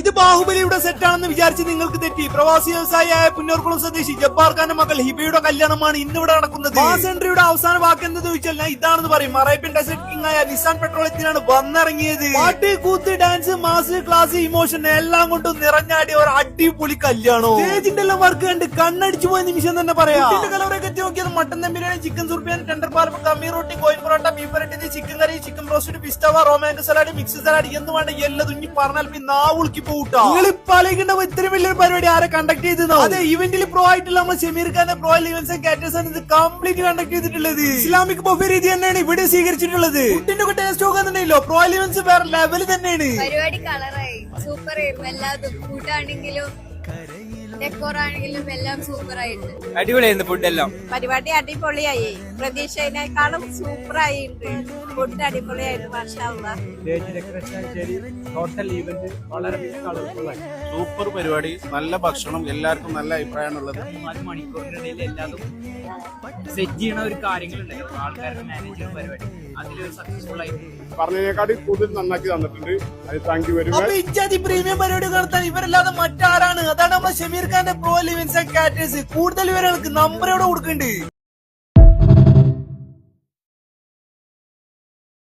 ഇത് ബാഹുബലിയുടെ സെറ്റാണെന്ന് വിചാരിച്ച് നിങ്ങൾക്ക് തെറ്റി. പ്രവാസി വ്യവസായിയായ പുന്നൂർക്കുളം സ്വദേശി ജബ്ബാർ ഖാന്റെ മകൾ ഹിബയുടെ കല്യാണമാണ് ഇന്നിവിടെ നടക്കുന്നത്. മാസ് എൻട്രിയുടെ അവസാന വാക്ക് എന്തെന്ന് ചോദിച്ചാൽ ഞാൻ ഇതാണെന്ന് പറയും. അറേബ്യൻ ഡെസർട്ട് കിങ് ആയ നിസാൻ പെട്രോളിയത്തിനാണ് വന്നിറങ്ങിയത്. പാട്ട്, കൂത്ത്, ഡാൻസ്, മാസ്, ക്ലാസ്, ഇമോഷൻ എല്ലാം കൊണ്ടും നിറഞ്ഞാടിയ ഒരു അടിപൊളി കല്യാണോ. സ്റ്റേജിന്റെ എല്ലാം വർക്ക് കണ്ട് കണ്ണടിച്ചു പോയ നിമിഷം തന്നെ പറയാം. കലോറൊക്കെ എത്തി നോക്കിയത് മട്ടൻ ദം ചിക്കൻ സുർബിയാൻ, ടെൻഡർ പാലപ്പ്, കമ്മി റോട്ടി, കോയിൻ പൊറോട്ട, ബീഫ് വരട്ടി, ചിക്കൻ കറി, ചിക്കൻ റോസ്റ്റ്, പിസ്തവ, റൊമാൻസ് സലാഡ്, മിക്സ് സലാഡ് എന്ന് വേണ്ട എല്ലാം ഇനി പറഞ്ഞാൽ നാവുളുക്കി പോകൂട്ടാ. നിങ്ങൾ ഇപ്പൊ ആലോചിക്കേണ്ട ഇത്രയും വലിയൊരു പരിപാടി ആരെ കണ്ടക്ട് ചെയ്തോ? അതെ, ഇവന്റിൽ പ്രോ ആയിട്ടുള്ള നമ്മൾ ഷമീർ ഖാന്റെ പ്രോയൽ ഇവന്റ്സ് ആൻഡ് കാറ്റേഴ്സ് ആണ് ഇത് കംപ്ലീറ്റ് കണ്ടക്ട് ചെയ്തിട്ടുള്ളത്. ഇസ്ലാമിക് ബൊഫെ രീതി തന്നെയാണ് ഇവിടെ സ്വീകരിച്ചിട്ടുള്ളത്. ഫുഡിന്റെ ഒക്കെ ടേസ്റ്റ് നോക്കാന്നുണ്ടല്ലോ പ്രോയൽ ഇവന്റ്സ് വേറെ ലെവൽ തന്നെയാണ്. പരിപാടി കളറായി സൂപ്പർ ആയിരുന്നു. എല്ലാതും ഫുഡാണെങ്കിലും ഡെക്കോറാണെങ്കിലും എല്ലാം സൂപ്പർ ആയിട്ട് അടിപൊളിയായിരുന്നു. ഫുഡെല്ലാം പരിപാടി അടിപൊളിയായി. പ്രതീക്ഷയിനേക്കാളും സൂപ്പറായിട്ടുണ്ട്. ഫുഡ് അടിപൊളിയായിരുന്നു. മാഷാ അല്ലാഹ്. സ്റ്റേജ് ഡെക്കറേഷൻ ശരി, ടോട്ടൽ ഈവന്റ് വളരെ സൂപ്പർ പരിപാടി, നല്ല ഭക്ഷണം, എല്ലാവർക്കും നല്ല അഭിപ്രായമാണുള്ളത്. 4 മണിക്കൂറിനിടയിൽ എല്ലാതും സെറ്റ് ചെയ്യണ ഒരു കാര്യങ്ങളുണ്ടല്ലോ, ആൾക്കാരുടെ മാനേജ് ചെയ്യുന്ന പരിപാടി, അതിലൊരു സക്സസ്ഫുൾ ആയിട്ട് പറഞ്ഞതിനേക്കാളും കൂടുതൽ നന്നാക്കി തന്നിട്ടുണ്ട്. അത് താങ്ക് യു വെരി മച്ച്. അപ്പൊ ഇജ്ജാതി പ്രീമിയം പരിപാടി നടത്താൻ ഇവരല്ലാതെ മറ്റാരാണ്? അതാണ് നമ്മുടെ ഷമീർ ഖാന്റെ പ്രോയൽ ഇവന്റ്സ് ആൻഡ് കാറ്റേഴ്സ്. കൂടുതൽ വിവരങ്ങൾക്ക് നമ്പർ ഇവിടെ കൊടുക്കുന്നുണ്ട്.